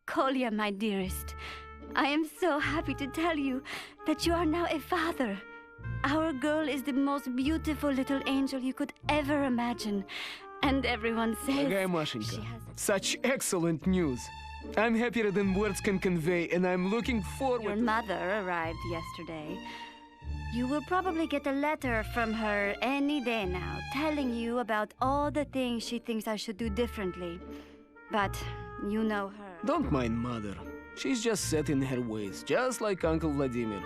Kolya, my dearest. I am so happy to tell you that you are now a father. Our girl is the most beautiful little angel you could ever imagine. And everyone says Дорогая Машенька, such excellent news. I'm happier than words can convey, and I'm looking forward. Your mother arrived yesterday. You will probably get a letter from her any day now, telling you about all the things she thinks I should do differently. But you know her. Don't mind Mother. She's just set in her ways, just like Uncle Vladimir.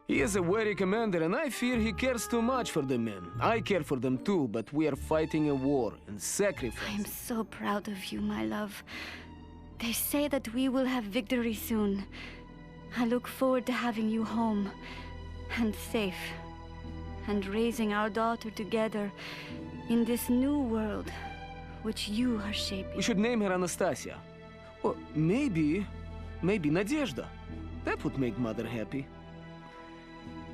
He is a wary commander, and I fear he cares too much for the men. I care for them too, but we are fighting a war and sacrifice. I am so proud of you, my love. They say that we will have victory soon. I look forward to having you home, and safe, and raising our daughter together in this new world which you are shaping. We should name her Anastasia. Or maybe Nadezhda. That would make Mother happy.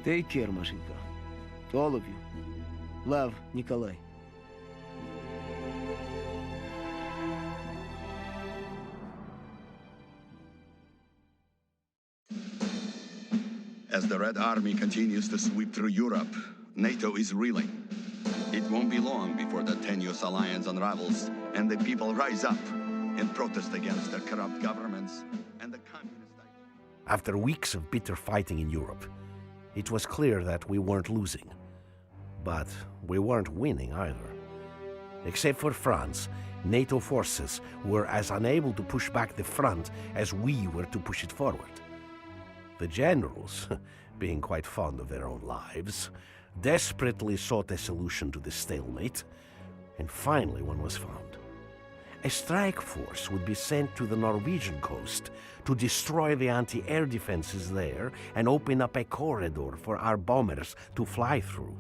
Take care, Mashenka. To all of you. Love, Nikolai. As the Red Army continues to sweep through Europe, NATO is reeling. It won't be long before the tenuous alliance unravels and the people rise up in protest against their corrupt governments and the communist ideas. After weeks of bitter fighting in Europe, it was clear that we weren't losing. But we weren't winning either. Except for France, NATO forces were as unable to push back the front as we were to push it forward. The generals, being quite fond of their own lives, desperately sought a solution to the stalemate, and finally one was found. A strike force would be sent to the Norwegian coast to destroy the anti-air defenses there and open up a corridor for our bombers to fly through.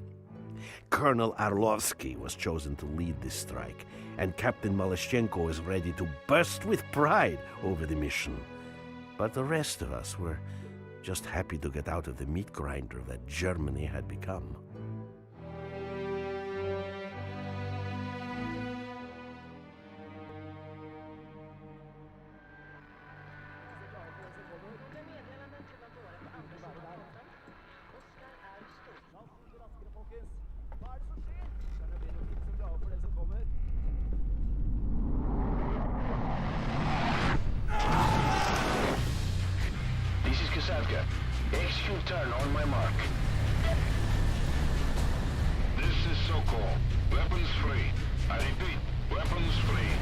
Colonel Arlovsky was chosen to lead this strike, and Captain Malashchenko was ready to burst with pride over the mission. But the rest of us were just happy to get out of the meat grinder that Germany had become. Execute turn on my mark. This is Sokol. Weapons free. I repeat, weapons free.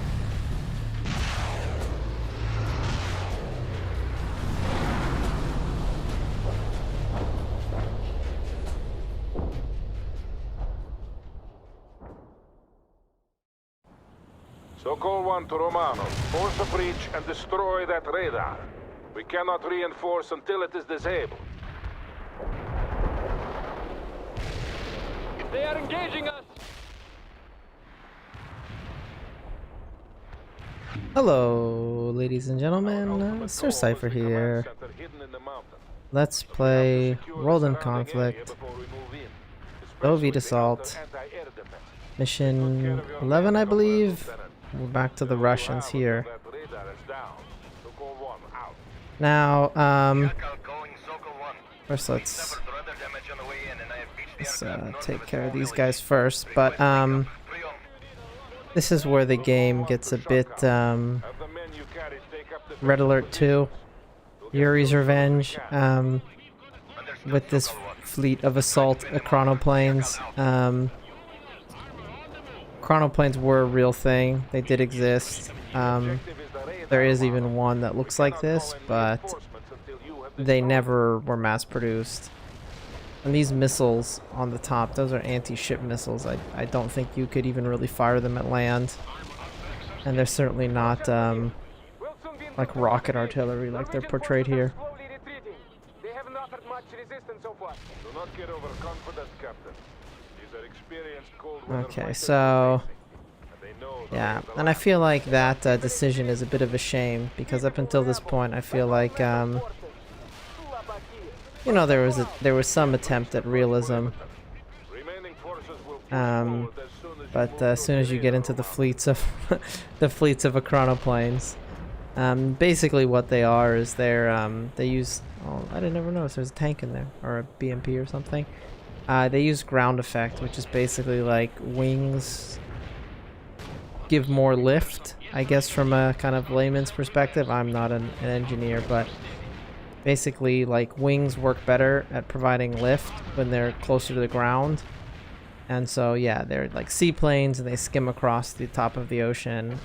Sokol 1 to Romano. Force a breach and destroy that radar. We cannot reinforce until it is disabled. They are engaging us! Hello, ladies and gentlemen. Sir Cypher here. Let's play World in Conflict. Soviet Assault. Mission 11, I believe. We're back to the Russians here. Now, first let's take care of these guys first, but this is where the game gets a bit Red Alert 2, Yuri's Revenge, with this fleet of assault Ekranoplanets. Ekranoplanets were a real thing, they did exist. There is even one that looks like this, but they never were mass produced. And these missiles on the top, those are anti-ship missiles. I don't think you could even really fire them at land. And they're certainly not like rocket artillery like they're portrayed here. Okay, so yeah, and I feel like that decision is a bit of a shame, because up until this point I feel like you know, there was some attempt at realism, but as soon as you get into the fleets of Ekranoplanes, Basically what they are is they use, oh, I didn't ever notice there's a tank in there, or a BMP or something. They use ground effect, which is basically like wings give more lift, I guess, from a kind of layman's perspective. I'm not an engineer, but basically like wings work better at providing lift when they're closer to the ground. And so yeah, they're like seaplanes and they skim across the top of the ocean,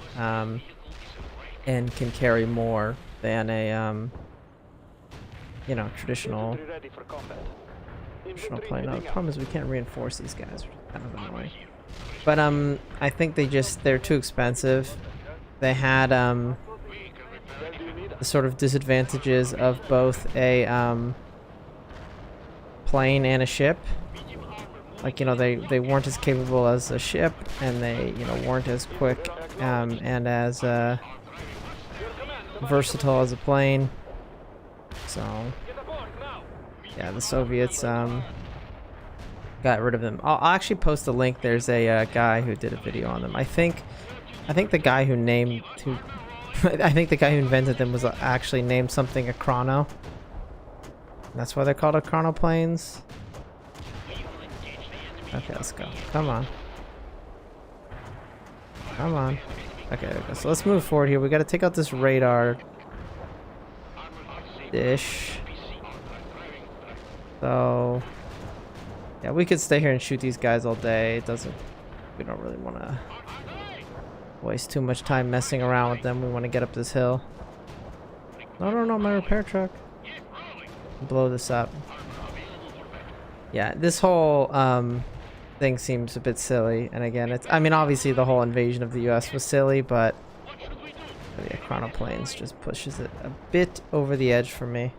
and can carry more than a you know, traditional plane. No, the problem is we can't reinforce these guys, which is kind of annoying. But I think they're too expensive. They had the sort of disadvantages of both a plane and a ship. Like, you know, they weren't as capable as a ship, and they, you know, weren't as quick and as versatile as a plane. So yeah, the Soviets got rid of them. I'll actually post a link. There's a guy who did a video on them. I think the guy who I think the guy who invented them was actually named something Ekrano. That's why they're called Ekrano planes. Okay, let's go. Come on. Come on. Okay, there we go. So let's move forward here. We got to take out this radar dish. So yeah, we could stay here and shoot these guys all day. We don't really want to waste too much time messing around with them. We want to get up this hill. No, my repair truck. Blow this up. Yeah, this whole thing seems a bit silly. And again, I mean, obviously the whole invasion of the US was silly, but the Ekrano planes just pushes it a bit over the edge for me.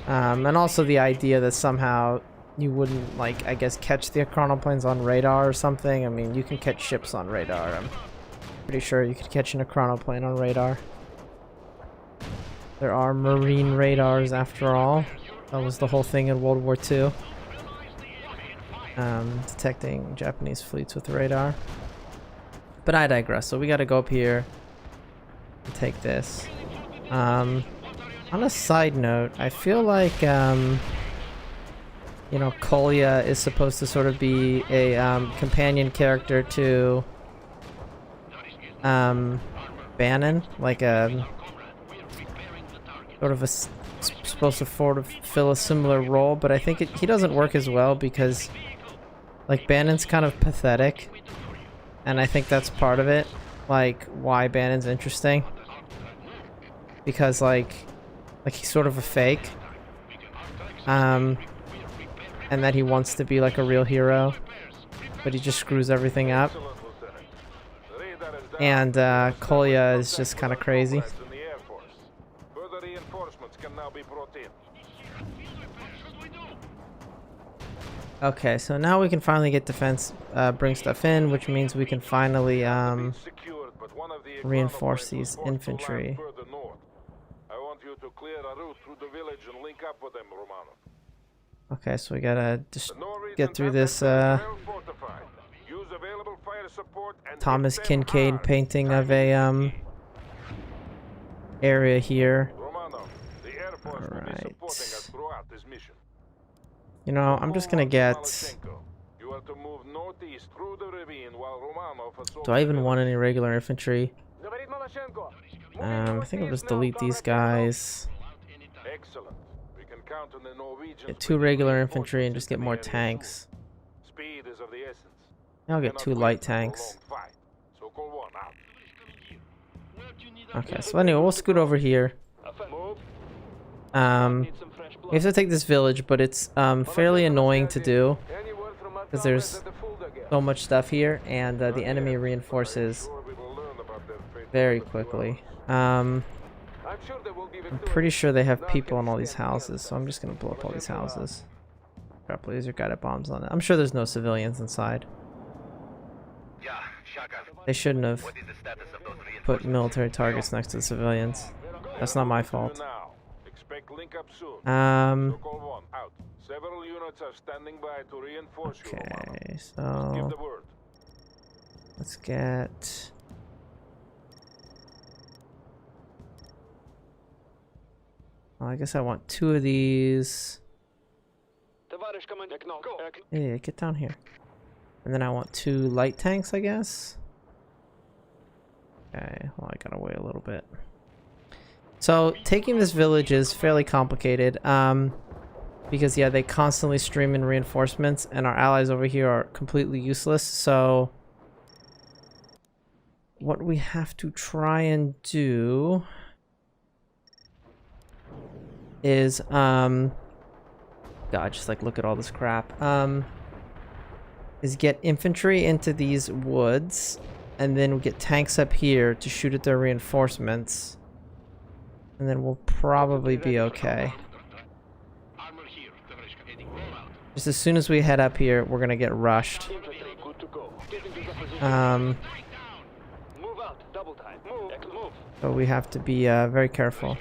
And also the idea that somehow you wouldn't, like, I guess, catch the Ekrano planes on radar or something. I mean, you can catch ships on radar. I'm pretty sure you could catch an Ekrano plane on radar. There are marine radars after all. That was the whole thing in World War II. Detecting Japanese fleets with radar. But I digress. So we gotta go up here and take this. On a side note, I feel like, you know, Kolya is supposed to sort of be a companion character to Bannon, like a sort of supposed to fill a similar role, but I think he doesn't work as well because, like, Bannon's kind of pathetic, and I think that's part of it, like why Bannon's interesting, because like he's sort of a fake, and that he wants to be like a real hero, but he just screws everything up. And Kolya is just kind of crazy. Okay, so now we can finally get defense, bring stuff in, which means we can finally reinforce these infantry. Okay, so we gotta just get through this Thomas Kincaid painting of a area here. Alright. You know, I'm just gonna get... Do I even want any regular infantry? I think I'll just delete these guys. Get 2 regular infantry and just get more tanks. I'll get 2 light tanks. Okay, so anyway, we'll scoot over here. We have to take this village, but it's fairly annoying to do because there's so much stuff here, and the enemy reinforces very quickly. I'm pretty sure they have people in all these houses, so I'm just gonna blow up all these houses. Drop laser guided bombs on it. I'm sure there's no civilians inside. They shouldn't have put military targets next to the civilians. That's not my fault. Expect link up soon. Sokol 1 out. Several units are standing by to reinforce you, Romano. Okay, Give so the word. let's get. Oh, I guess I want 2 of these. Yeah, get down here. And then I want 2 light tanks, I guess. Okay, well, I gotta wait a little bit. So, taking this village is fairly complicated. Because, yeah, they constantly stream in reinforcements, and our allies over here are completely useless, so... What we have to try and do... is, God, just, like, look at all this crap. Is get infantry into these woods, and then we get tanks up here to shoot at their reinforcements. And then we'll probably be okay. Just as soon as we head up here, we're gonna get rushed. So we have to be very careful.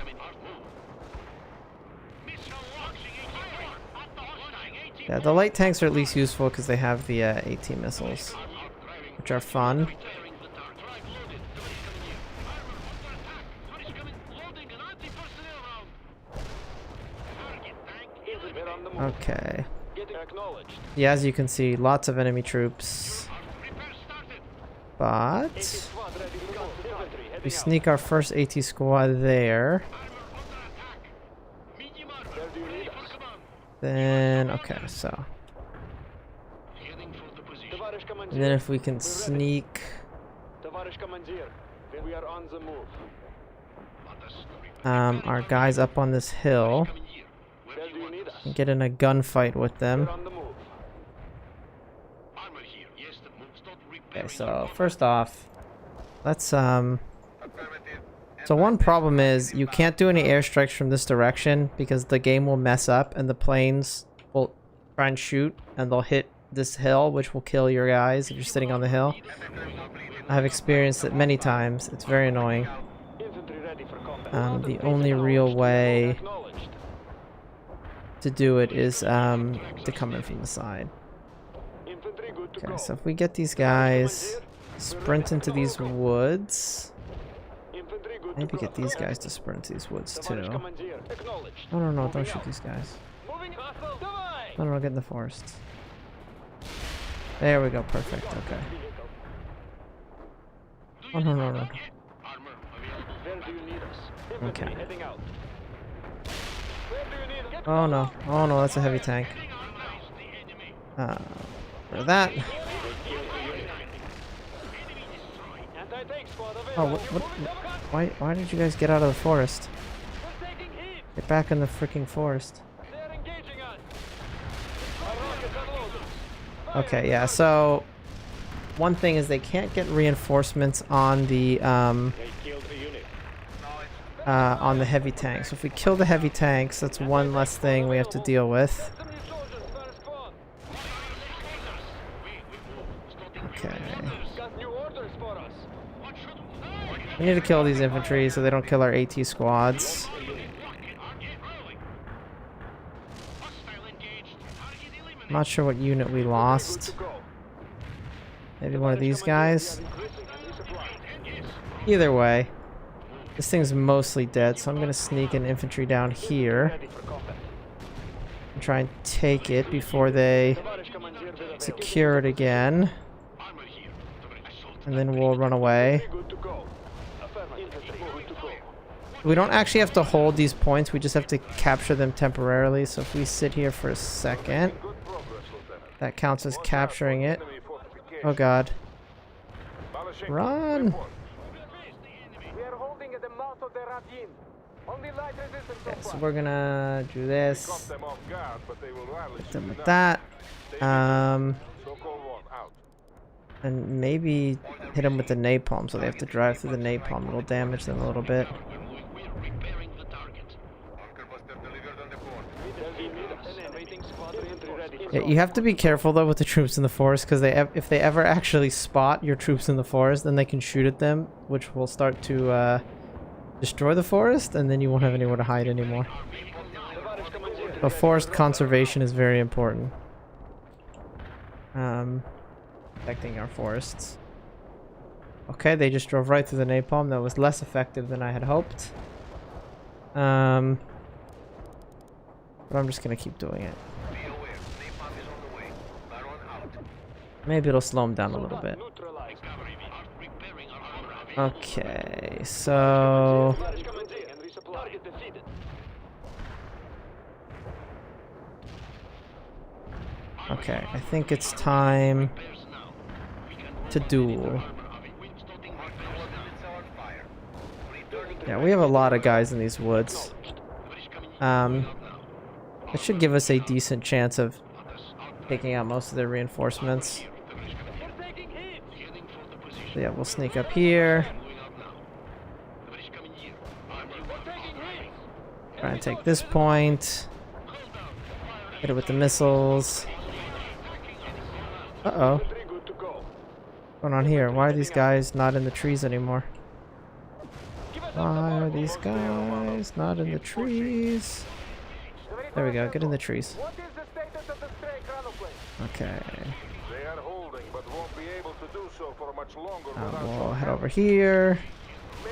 Yeah, the light tanks are at least useful because they have the AT missiles, which are fun. Okay. Yeah, as you can see, lots of enemy troops. But we sneak our first AT squad there. Then, okay, so. And then if we can sneak. Our guys up on this hill. And get in a gunfight with them. Okay, so first off, let's so one problem is you can't do any airstrikes from this direction because the game will mess up and the planes will try and shoot and they'll hit this hill, which will kill your guys if you're sitting on the hill. I have experienced it many times. It's very annoying. The only real way to do it is to come in from the side. Okay, so if we get these guys sprint into these woods, maybe get these guys to sprint to these woods too. No, don't shoot these guys. No, get in the forest. There we go, perfect, okay. Oh, no. Okay. Oh no, that's a heavy tank. For that. Oh, why did you guys get out of the forest? Get back in the freaking forest. Okay, yeah, so one thing is they can't get reinforcements on the heavy tanks. So if we kill the heavy tanks, that's one less thing we have to deal with. Okay. We need to kill these infantry so they don't kill our AT squads. I'm not sure what unit we lost. Maybe one of these guys. Either way, this thing's mostly dead, so I'm gonna sneak an infantry down here and try and take it before they secure it again. And then we'll run away. We don't actually have to hold these points, we just have to capture them temporarily. So if we sit here for a second, that counts as capturing it. Oh god. Run! Okay, so we're gonna do this. Hit them with that. And maybe hit them with the napalm, so they have to drive through the napalm. It'll damage them a little bit. Yeah, you have to be careful though with the troops in the forest, because if they ever actually spot your troops in the forest, then they can shoot at them, which will start to destroy the forest, and then you won't have anywhere to hide anymore. So forest conservation is very important. Protecting our forests. Okay, they just drove right through the napalm. That was less effective than I had hoped. But I'm just gonna keep doing it. Maybe it'll slow them down a little bit. Okay, so... Okay, I think it's time to duel. Yeah, we have a lot of guys in these woods. It should give us a decent chance of taking out most of their reinforcements. So yeah, we'll sneak up here. Try and take this point. Hit it with the missiles. Uh-oh. What's going on here? Why are these guys not in the trees anymore? Why are these guys not in the trees? There we go, get in the trees. Okay. We'll head over here.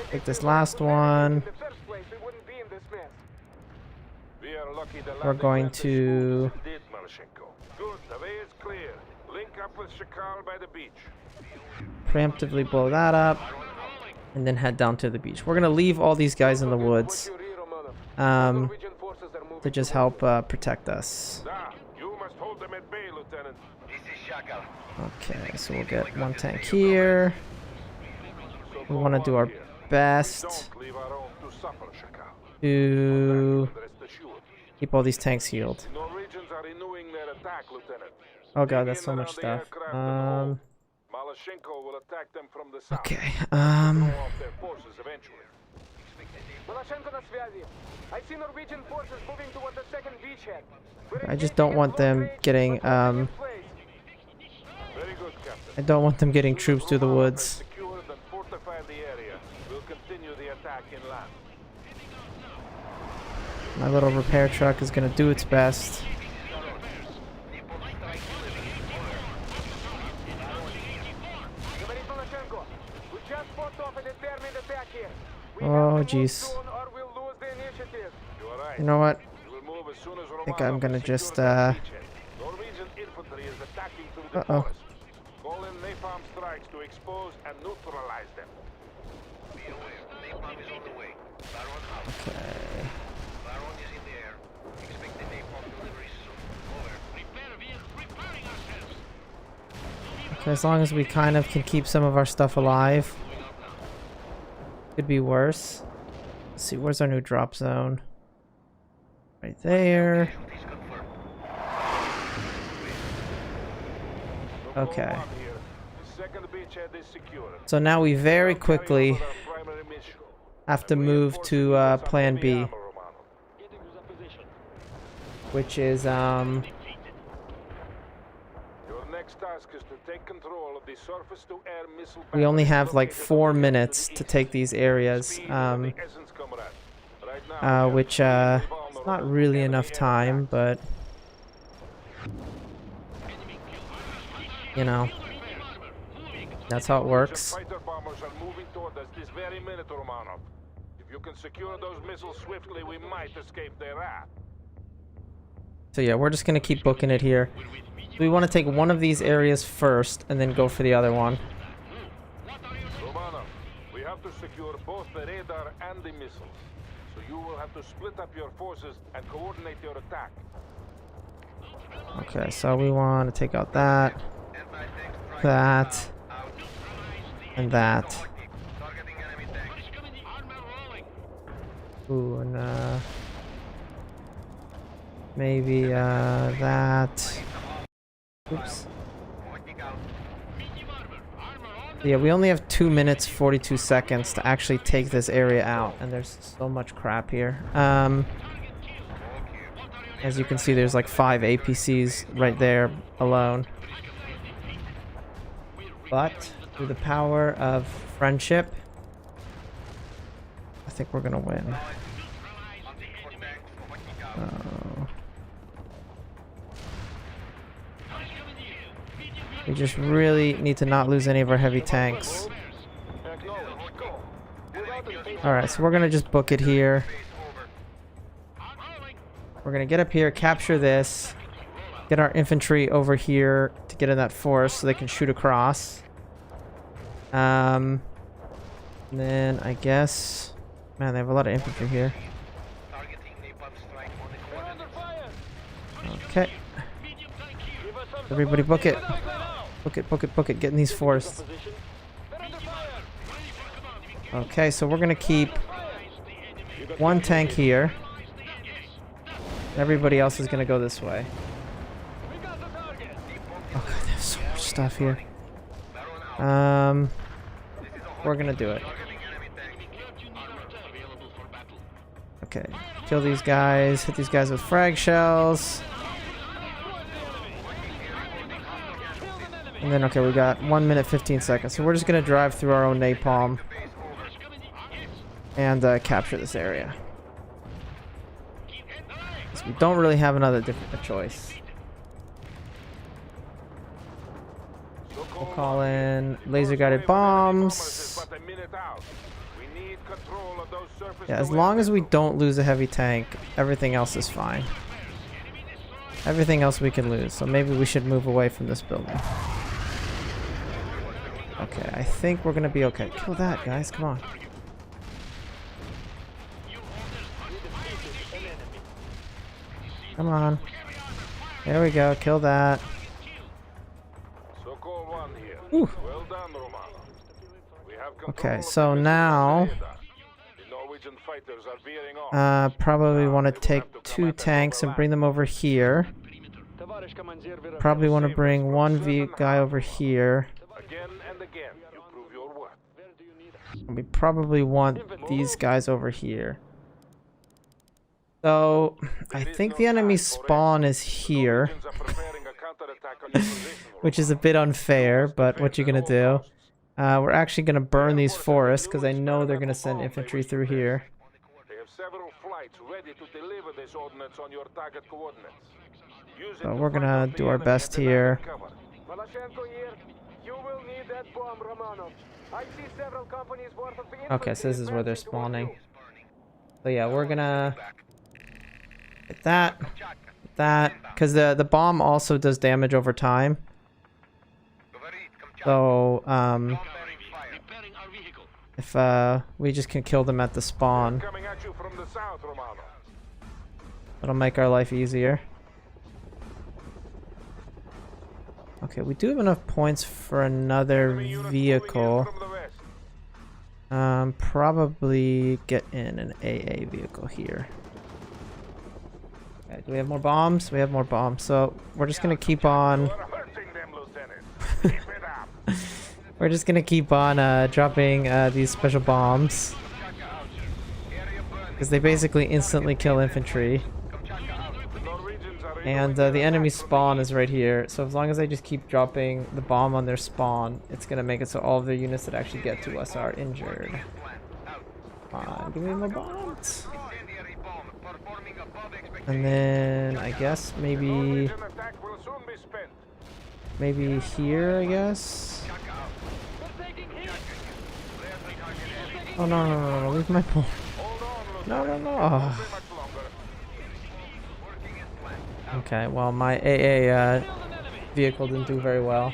Take this last one. We're going to... preemptively blow that up. And then head down to the beach. We're going to leave all these guys in the woods. To just help protect us. Okay, so we'll get one tank here. We want to do our best to keep all these tanks healed. Oh god, that's so much stuff. Okay, I just don't want them getting, I don't want them getting troops through the woods. My little repair truck is gonna do its best. Oh jeez. You know what? I think I'm gonna just uh-oh. Okay. Okay, as long as we kind of can keep some of our stuff alive. Could be worse. Let's see, where's our new drop zone? Right there. Okay. So now we very quickly have to move to plan B. Which is we only have like 4 minutes to take these areas, which is not really enough time, but you know, that's how it works. So yeah, we're just gonna keep booking it here. We want to take one of these areas first and then go for the other one. We have to secure both the radar and the missiles. So you will have to split up your forces and coordinate your attack. Okay, so we want to take out that, that, and that. Ooh, and maybe that. Oops. Yeah, we only have 2 minutes 42 seconds to actually take this area out, and there's so much crap here. As you can see, there's like 5 APCs right there alone. But through the power of friendship, I think we're gonna win. We just really need to not lose any of our heavy tanks. Alright, so we're gonna just book it here. We're gonna get up here, capture this, get our infantry over here to get in that forest so they can shoot across. Then I guess... Man, they have a lot of infantry here. Okay. Everybody book it. Book it, book it, book it. Get in these forests. Okay, so we're gonna keep one tank here. Everybody else is gonna go this way. Oh god, there's so much stuff here. We're gonna do it. Okay, kill these guys, hit these guys with frag shells. And then, okay, we got 1 minute 15 seconds. So we're just gonna drive through our own napalm and capture this area. So we don't really have another choice. We'll call in laser guided bombs. Yeah, as long as we don't lose a heavy tank, everything else is fine. Everything else we can lose, so maybe we should move away from this building. Okay, I think we're gonna be okay. Kill that, guys, come on. Come on. There we go, kill that. Ooh. Okay, so now probably want to take 2 tanks and bring them over here. Probably want to bring one guy over here. And we probably want these guys over here. So I think the enemy spawn is here. Which is a bit unfair, but what you gonna do? We're actually gonna burn these forests because I know they're gonna send infantry through here. So we're gonna do our best here. Okay, so this is where they're spawning. So yeah, we're gonna hit that, because the bomb also does damage over time. So if we just can kill them at the spawn, it'll make our life easier. Okay, we do have enough points for another vehicle. Probably get in an AA vehicle here. Okay, do we have more bombs? We have more bombs, so we're just gonna keep on. We're just gonna keep on dropping these special bombs because they basically instantly kill infantry. And the enemy spawn is right here, so as long as I just keep dropping the bomb on their spawn, it's gonna make it so all of their units that actually get to us are injured. Come on, give me more bombs. And then I guess maybe here, I guess. Oh no, leave my bomb. No. Okay, well my AA vehicle didn't do very well.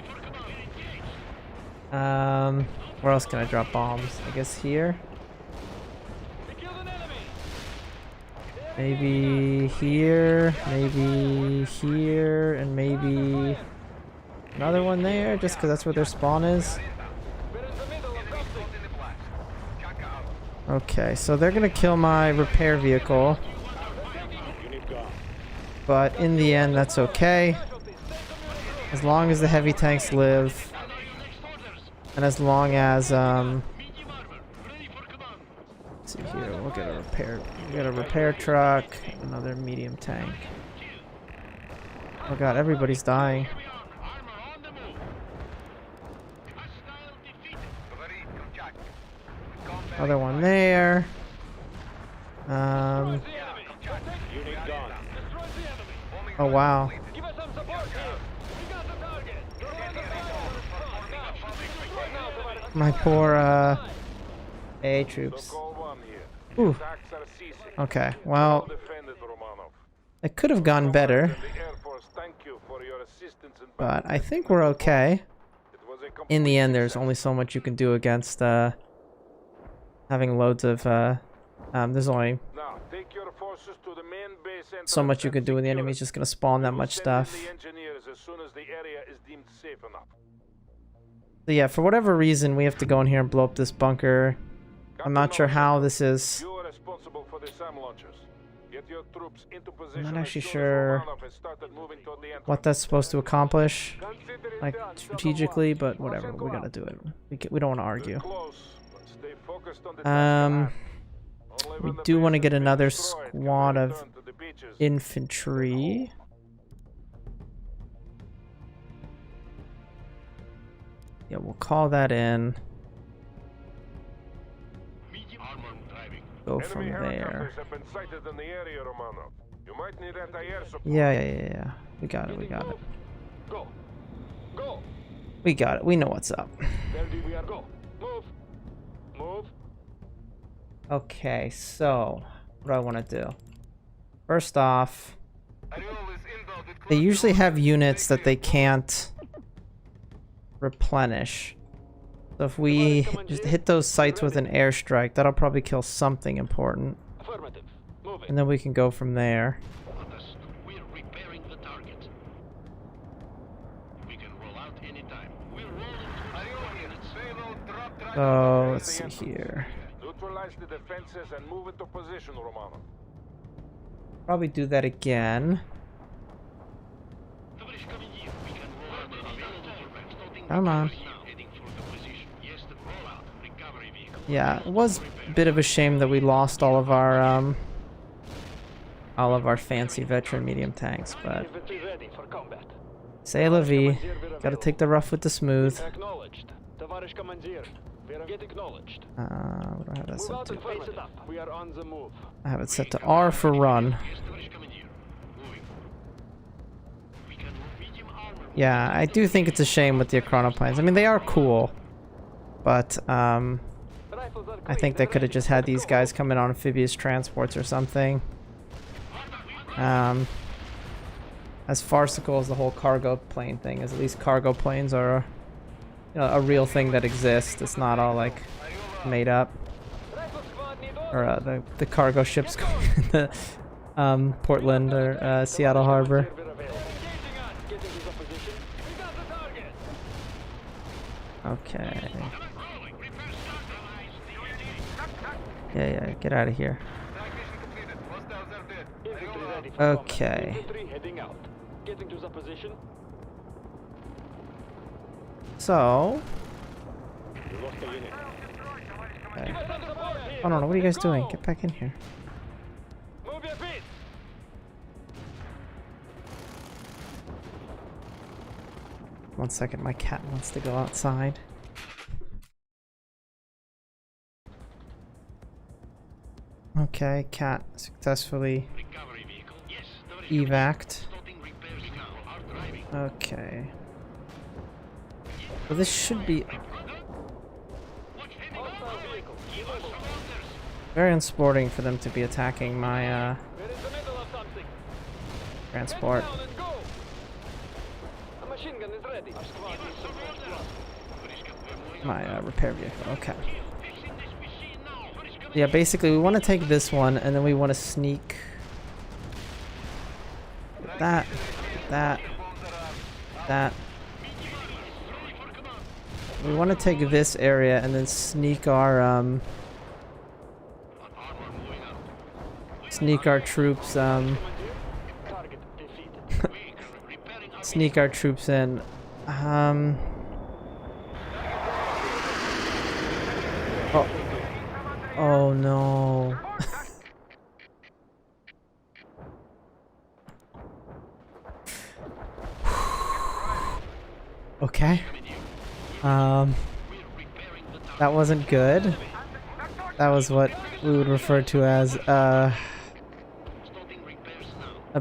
Where else can I drop bombs? I guess here? Maybe here, and maybe another one there, just because that's where their spawn is. Okay, so they're gonna kill my repair vehicle. But in the end, that's okay. As long as the heavy tanks live. And as long as, let's see here, we'll get a repair truck, another medium tank. Oh god, everybody's dying. Another one there. Oh wow. My poor AA troops. Ooh. Okay, well, it could have gone better, but I think we're okay. In the end, there's only so much you can do against having loads of there's only so much you can do when the enemy's just gonna spawn that much stuff. So yeah, for whatever reason, we have to go in here and blow up this bunker. I'm not sure how this is. I'm not actually sure what that's supposed to accomplish, like strategically, but whatever, we gotta do it. We don't want to argue. We do want to get another squad of infantry. Yeah, we'll call that in. Go from there. Yeah. We got it. We got it. We know what's up. Okay, so what do I want to do? First off, they usually have units that they can't replenish. So if we just hit those sites with an airstrike, that'll probably kill something important. And then we can go from there. So let's see here. The defenses and move into position, Romano. Probably do that again. Come on. Yeah, it was a bit of a shame that we lost all of our fancy veteran medium tanks, but c'est la vie. Gotta take the rough with the smooth. What do I have that set to? I have it set to R for run. Yeah, I do think it's a shame with the Ekranoplan. I mean, they are cool, but I think they could have just had these guys come in on amphibious transports or something. As farcical as the whole cargo plane thing is, at least cargo planes are a real thing that exists. It's not all like made up. Or the cargo ships going into Portland or Seattle Harbor. Okay. Yeah, get out of here. Okay. So. Okay. Oh no, what are you guys doing? Get back in here. One second, my cat wants to go outside. Okay, cat successfully evac'd. Okay. Well, this should be very unsporting for them to be attacking my transport. My repair vehicle, okay. Yeah, basically we want to take this one and then we want to sneak that. We want to take this area and then sneak our troops sneak our troops in. Oh no. Okay. That wasn't good. That was what we would refer to as a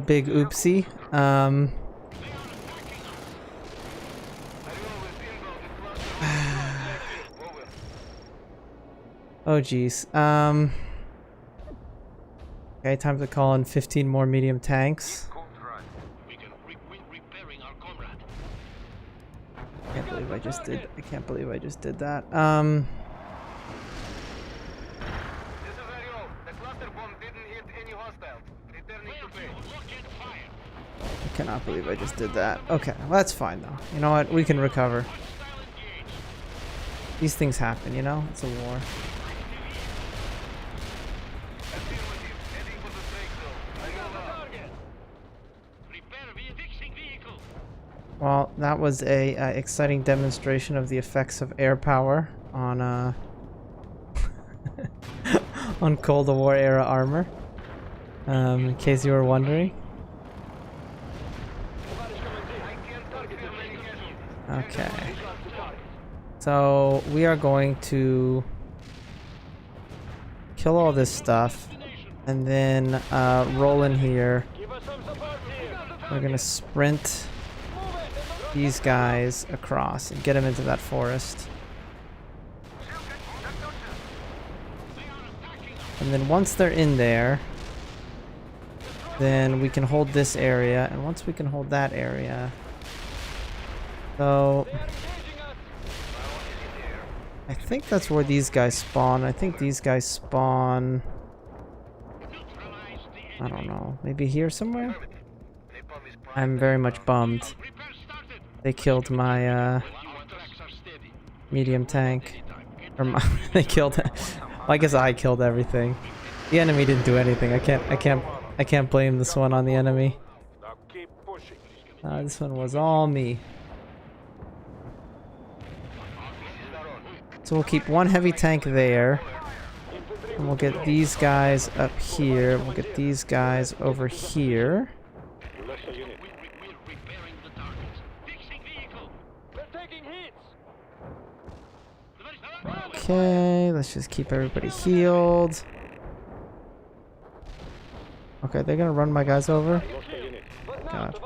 big oopsie. Oh geez. Okay, time to call in 15 more medium tanks. I can't believe I just did. I can't believe I just did that. I cannot believe I just did that. Okay, well, that's fine though. You know what? We can recover. These things happen, you know? It's a war. Well, that was a exciting demonstration of the effects of air power on on Cold War era armor. In case you were wondering. Okay. So we are going to kill all this stuff and then roll in here. We're gonna sprint these guys across and get them into that forest. And then once they're in there, then we can hold this area, and once we can hold that area, so I think that's where these guys spawn. I think these guys spawn, I don't know, maybe here somewhere? I'm very much bummed. They killed my medium tank. Or they killed it. I guess I killed everything. The enemy didn't do anything. I can't blame this one on the enemy. This one was all me. So we'll keep one heavy tank there. And we'll get these guys up here. We'll get these guys over here. Okay, let's just keep everybody healed. Okay, they're gonna run my guys over. God.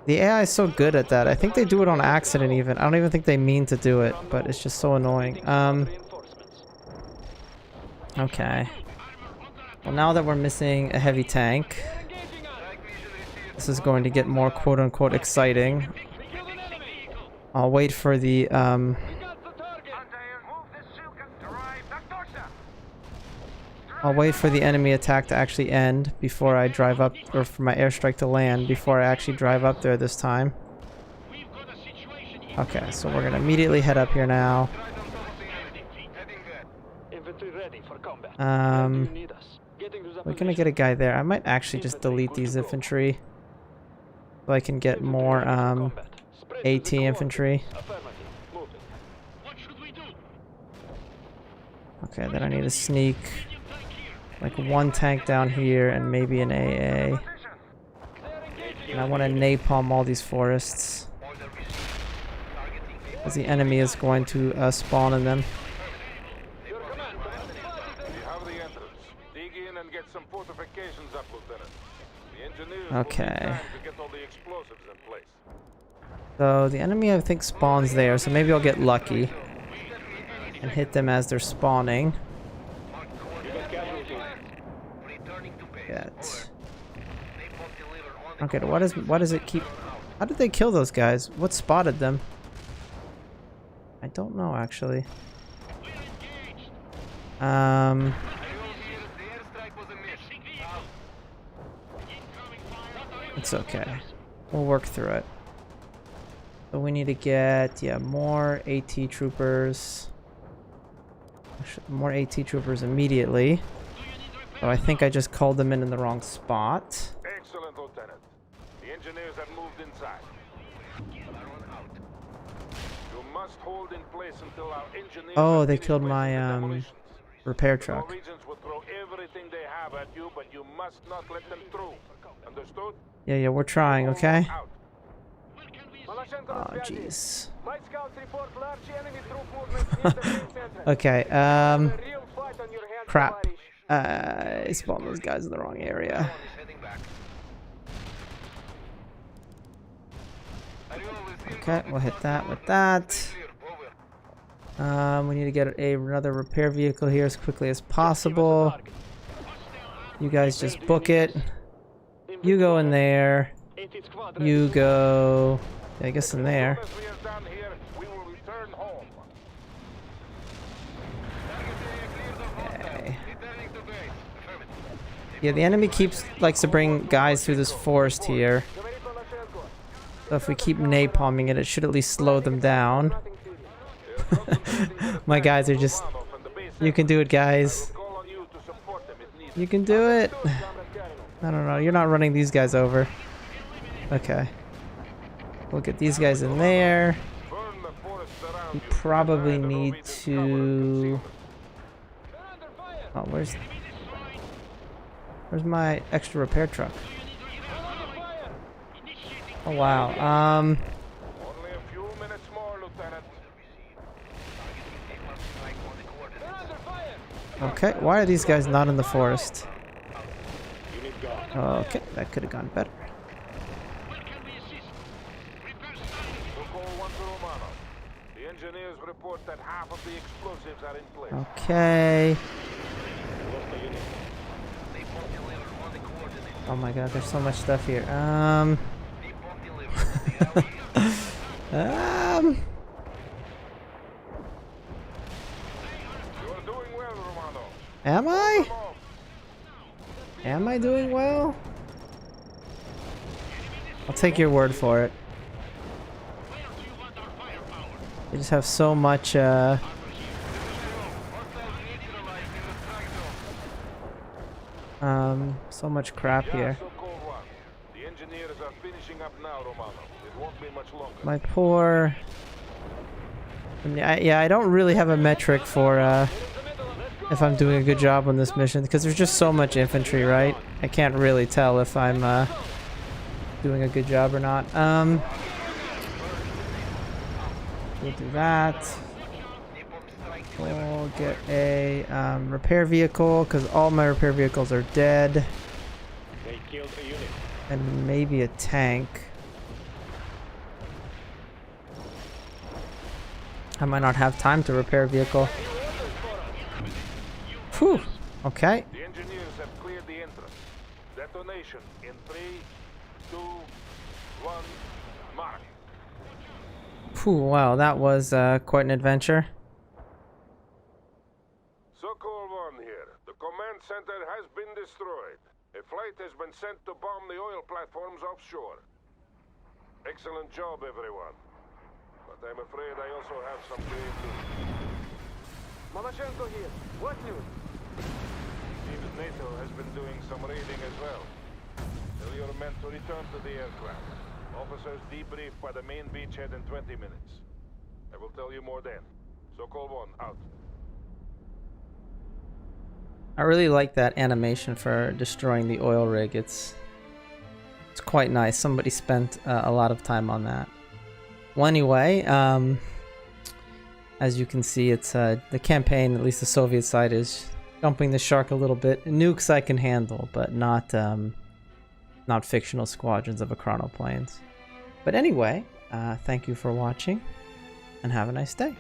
The AI is so good at that. I think they do it on accident even. I don't even think they mean to do it, but it's just so annoying. Okay. Well, now that we're missing a heavy tank, this is going to get more quote-unquote exciting. I'll wait for the enemy attack to actually end before I drive up, or for my airstrike to land before I actually drive up there this time. Okay, so we're gonna immediately head up here now. We're gonna get a guy there. I might actually just delete these infantry so I can get more AT infantry. Okay, then I need to sneak like one tank down here and maybe an AA. And I want to napalm all these forests, because the enemy is going to spawn in them. Okay. So the enemy, I think, spawns there, so maybe I'll get lucky and hit them as they're spawning. Get. Okay, why does it keep... How did they kill those guys? What spotted them? I don't know, actually. It's okay. We'll work through it. So we need to get, yeah, more AT troopers. Actually, more AT troopers immediately. So I think I just called them in the wrong spot. Excellent, Lieutenant. The engineers have moved inside. You must hold in place until our engineers. Oh, they killed my repair truck. Regions will throw everything they have at you, but you must not let them through. Understood? Yeah, we're trying, okay? Oh, jeez. Okay, crap. I spawned those guys in the wrong area. Okay, we'll hit that with that. We need to get another repair vehicle here as quickly as possible. You guys just book it. You go in there. You go... I guess in there. Okay. Yeah, the enemy likes to bring guys through this forest here. So if we keep napalming it, it should at least slow them down. My guys are just... You can do it, guys. You can do it. I don't know. You're not running these guys over. Okay. We'll get these guys in there. We probably need to... Oh, where's my extra repair truck? Oh, wow. Only a few minutes more, Lieutenant. Okay, why are these guys not in the forest? Okay, that could have gone better. The engineers report that half of the explosives are in place. Okay. Oh my god, there's so much stuff here. Am I? Am I doing well? I'll take your word for it. They just have so much, so much crap here. The engineers are finishing up now, Romano. It won't be much longer. My poor... I mean, yeah, I don't really have a metric for, if I'm doing a good job on this mission, because there's just so much infantry, right? I can't really tell if I'm, doing a good job or not. We'll do that. We'll get a repair vehicle, because all my repair vehicles are dead. And maybe a tank. I might not have time to repair a vehicle. Whew. Okay. The engineers have cleared the entrance. Detonation in 3, 2, 1, mark. Phew, wow, that was quite an adventure. Sokol 1 here. The command center has been destroyed. A flight has been sent to bomb the oil platforms offshore. Excellent job, everyone. But I'm afraid I also have some grave news. Malachenko here. What news? Seems NATO has been doing some raiding as well. Tell your men to return to the aircraft. Officers debrief by the main beachhead in 20 minutes. I will tell you more then. Sokol 1, out. I really like that animation for destroying the oil rig. It's quite nice. Somebody spent a lot of time on that. Well, anyway, as you can see, it's the campaign, at least the Soviet side, is jumping the shark a little bit. Nukes I can handle, but not fictional squadrons of Ekrano planes. But anyway, thank you for watching, and have a nice day.